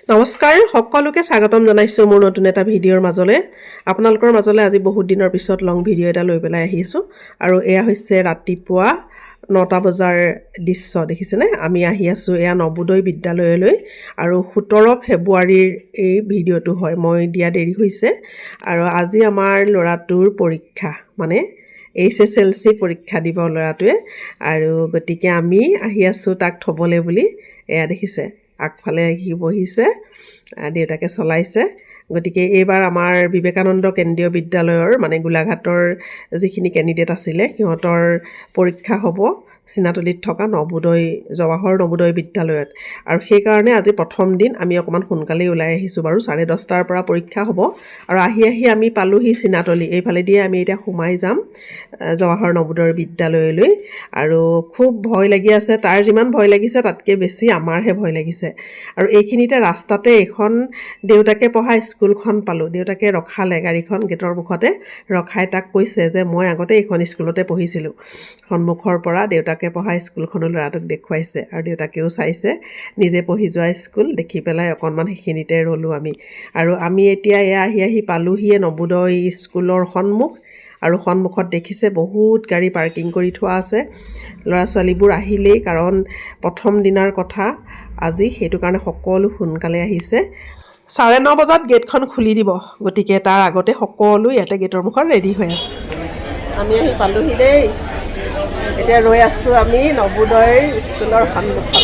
নমস্কাৰ সকলোকে স্বাগতম জনাইছো মোৰ নতুন এটা ভিডিঅ'ৰ মাজলে আপোনালোকৰ মাজলে আজি বহুত দিনৰ পিছত লং ভিডিঅ' এটা লৈ পেলাই আহিছো আৰু এয়া হৈছে ৰাতিপুৱা 9টা বজাৰ দৃশ্য দেখিছেনে আমি আহি আছো এয়া নবোদয় বিদ্যালয়লৈ আৰু 17 ফেব্ৰুৱাৰীৰ এই ভিডিঅ'টো হয় মই দিয়া দেৰি হৈছে আৰু আজি আমাৰ লৰাটোৰ পৰীক্ষা মানে HSLC পৰীক্ষা দিব লৰাটোৱে আৰু গতিকে আমি আহি আছো তাক থবলে বুলি এয়া দেখিছে আগফালে আহি বহিছে দেউতাকে চলাইছে গতিকে এইবাৰ আমাৰ বিবেকানন্দ কেন্দ্ৰীয় বিদ্যালয়ৰ মানে গোলাঘাটৰ যিখিনি কেণ্ডিডেট আছিলে সিহঁতৰ পৰীক্ষা হ'ব সিনাতলিত থকা নবোদয় জৱাহৰ নবোদয় বিদ্যালয়ত আৰু সেই কাৰণে আজি প্ৰথম দিন আমি অকমান সোনকালে ওলাই আহিছো বাৰু 10:30 পৰা পৰীক্ষা হ'ব আৰু আহি আমি পালোহি সিনাতলি এইফালে দিয়ে আমি এতিয়া সোমাই যাম জৱাহৰ নবোদয় বিদ্যালয়লৈ আৰু খুব ভয় লাগি আছে তাৰ যিমান ভয় লাগিছে তাতকে বেছি আমাৰহে ভয় লাগিছে আৰু এইখিনিতে ৰাস্তাতে এখন দেউতাকে পঢ়া স্কুলখন পালো দেউতাকে ৰখালে গাড়ীখন গেটৰ মুখতে ৰখাই তাক কৈছে যে মই আগতে এইখন স্কুলতে পঢ়িছিলো সন্মুখৰ পৰা দেউতাকে পঢ়া স্কুলখনৰ ল'ৰাটোক দেখুৱাইছে আৰু দেউতাকেও চাইছে নিজে পঢ়ি যোৱা স্কুল দেখি পেলাই অকনমান হেখিনিতে ৰলো আৰু আমি এতিয়া আহি পালোহিয়ে নবোদয় স্কুলৰ সন্মুখ আৰু সন্মুখত দেখিছে বহুত গাড়ী পাৰ্কিং কৰি থোৱা আছে ল'ৰা ছোৱালীবোৰ আহিলেই কাৰণ প্ৰথম দিনৰ কথা আজি সেইটো কাৰণে সকলো সোনকালে আহিছে 9:30 বজাত গেটখন খুলি দিব গতিকে তাৰ আগতে সকলো ইয়াতে গেটৰ মুখত ৰেডি হৈ আছে আমি আহি পালোহি দেই এতিয়া ৰৈ আছো আমি নবোদয় স্কুলৰ সন্মুখত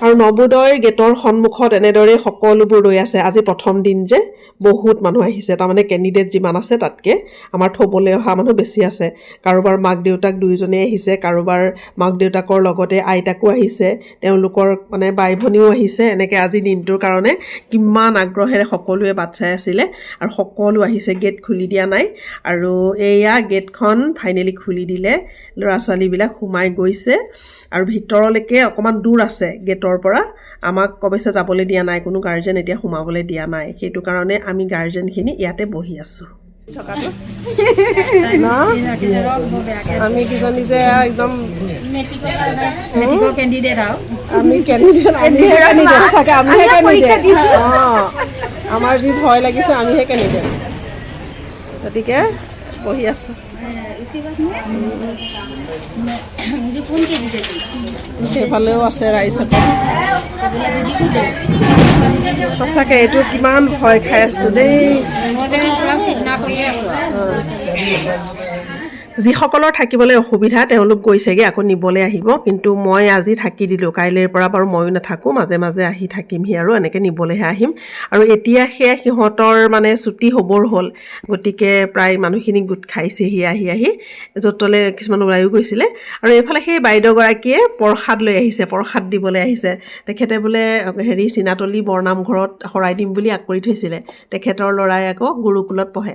আৰু নবোদয়ৰ গেটৰ সন্মুখত এনেদৰে সকলোবোৰ ৰৈ আছে আজি প্ৰথম দিন যে বহুত মানুহ আহিছে তাৰমানে কেণ্ডিডেট যিমান আছে তাতকে আমাৰ থবলৈ অহা মানুহ বেছি আছে কাৰোবাৰ মাক দেউতাক দুইজনে আহিছে কাৰোবাৰ মাক দেউতাকৰ লগতে আইতাকো আহিছে তেওঁলোকৰ মানে বাই ভনীও আহিছে এনেকে আজি দিনটোৰ কাৰণে কিমান আগ্ৰহেৰে সকলোৱে বাট চাই আছিল আৰু সকলো আহিছে গেট খুলি দিয়া নাই আৰু এয়া গেটখন ফাইনেলি খুলি দিলে ল'ৰা ছোৱালীবিলাক সোমাই গৈছে আৰু ভিতৰলৈকে অকমান দূৰ আছে গেটৰ পৰা আমাক কবেছে যাবলৈ দিয়া নাই কোনো গাৰ্জেন এতিয়া সোমাবলৈ দিয়া নাই সেইটো কাৰণে আমি গাৰ্জেনখিনি ইয়াতে বহি আছো আমি কিজনী যে একদম মেট্ৰিকৰ কেণ্ডিডেট আৰু আমি কেণ্ডিডেট আমাৰ যি ভয় লাগিছে আমিহে কেণ্ডিডেট গতিকে বহি আছো সেইফালেও আছে ৰাইজত সঁচাকে এইটো কিমান ভয় খাই আছো দেই যিসকলৰ থাকিবলৈ অসুবিধা তেওঁলোক গৈছেগে আকৌ নিবলৈ আহিব কিন্তু মই আজি থাকি দিলো কাইলৈৰ পৰা বাৰু ময়ো নাথাকো মাজে মাজে আহি থাকিমহি আৰু এনেকে নিবলৈহে আহিম আৰু এতিয়া সেয়া সিহঁতৰ মানে ছুটি হ'বৰ হ'ল গতিকে প্ৰায় মানুহখিনি গোট খাইছেহি আহি য'তলে কিছুমান ওলাইও গৈছিলে আৰু এইফালে সেই বাইদেউগৰাকীয়ে প্ৰসাদ লৈ আহিছে প্ৰসাদ দিবলৈ আহিছে তেখেতে বোলে সিনাতলি বৰনামঘৰত শৰাই দিম বুলি আগ কৰি থৈছিলে তেখেতৰ ল'ৰাই আকৌ গুৰুকুলত পঢ়ে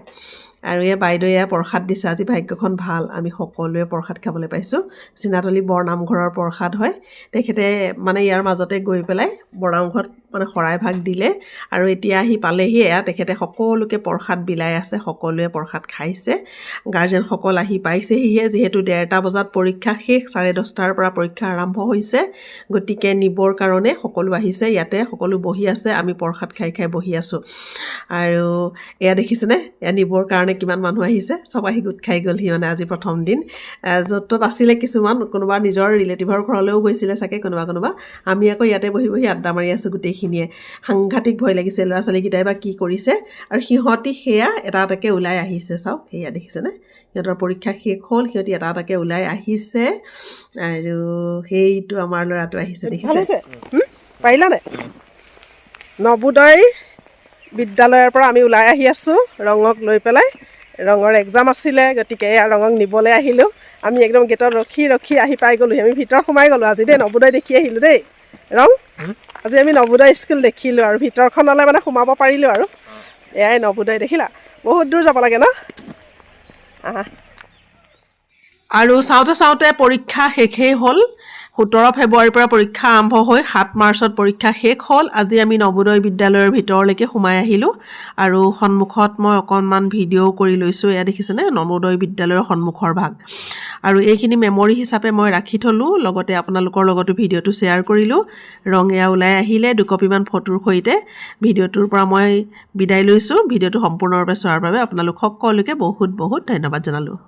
আৰু এই বাইদেৱে প্ৰসাদ দিছে আজি ভাগ্যখন ভাল আমি সকলোৱে প্ৰসাদ খাবলৈ পাইছো সিনাতলি বৰনামঘৰৰ প্ৰসাদ হয় তেখেতে মানে ইয়াৰ মাজতে গৈ পেলাই বৰনামঘৰত মানে শৰাই ভাগ দিলে আৰু এতিয়া আহি পালেহি এয়া তেখেতে সকলোকে প্ৰসাদ বিলাই আছে সকলোৱে প্ৰসাদ খাইছে গাৰ্জেন সকল আহি পাইছেহিহে যিহেতু 1:30 বজাত পৰীক্ষা শেষ 10:30 পৰা পৰীক্ষা আৰম্ভ হৈছে গতিকে নিবৰ কাৰণে সকলো আহিছে ইয়াতে সকলো বহি আছে আমি প্ৰসাদ খাই বহি আছো আৰু এয়া দেখিছেনে এয়া নিবৰ কাৰণে কিমান মানুহ আহিছে সব আহি গোট খাই গ'লহি মানে আজি প্ৰথম দিন য'ত আছিলে কিছুমান কোনোবা নিজৰ ৰিলেটিভৰ ঘৰলৈও গৈছিলে চাগে কোনোবা আমি আকৌ ইয়াতে বহি আড্ডা মাৰি আছো গোটেইখিনিয়ে সাংঘাতিক ভয় লাগিছে ল'ৰা ছোৱালীকেইটাই বা কি কৰিছে আৰু সিহঁতি সেয়া এটাকে ওলাই আহিছে চাওক সেয়া দেখিছেনে সিহঁতৰ পৰীক্ষা শেষ হ'ল সিহঁতি এটাকে ওলাই আহিছে আৰু সেইটো আমাৰ ল'ৰাটো আহিছে দেখিছে পাৰিলানে নবোদয় বিদ্যালয়ৰ পৰা আমি ওলাই আহি আছো ৰঙক লৈ পেলাই ৰঙৰ এক্সাম আছিলে, গতিকে এয়া ৰঙক নিবলৈ আহিলোঁ। আমি একদম গেটত ৰখি আহি পাই গ'লোহি। আমি ভিতৰত সোমাই গ'লোঁ আজি দেই, নৱোদয় দেখি আহিলোঁ দেই। ৰং আজি আমি নৱোদয় স্কুল দেখিলোঁ আৰু ভিতৰখনলৈ মানে সোমাব পাৰিলোঁ আৰু। এয়াই নৱোদয় দেখিলা, বহুত দূৰ যাব লাগে ন। আৰু চাওঁতে পৰীক্ষা শেষেই হ'ল। 17 ফেব্ৰুৱাৰীৰ পৰা পৰীক্ষা আৰম্ভ হৈ 7 মাৰ্চত পৰীক্ষা শেষ হ'ল। আজি আমি নৱোদয় বিদ্যালয়ৰ ভিতৰলৈকে সোমাই আহিলোঁ আৰু সন্মুখত মই অকণমান ভিডিঅ' কৰি লৈছোঁ। এয়া দেখিছেনে, নৱোদয় বিদ্যালয়ৰ সন্মুখৰ ভাগ। আৰু এইখিনি মেমৰি হিচাপে মই ৰাখি থ'লোঁ, লগতে আপোনালোকৰ লগতো ভিডিঅ'টো শ্বেয়াৰ কৰিলোঁ। ৰং এয়া ওলাই আহিলে 2 কপিমান ফটোৰ সৈতে। ভিডিঅ'টোৰ পৰা মই বিদায় লৈছোঁ। ভিডিঅ'টো সম্পূৰ্ণৰূপে চোৱাৰ বাবে আপোনালোক সকলোকে বহুত ধন্যবাদ জনালোঁ।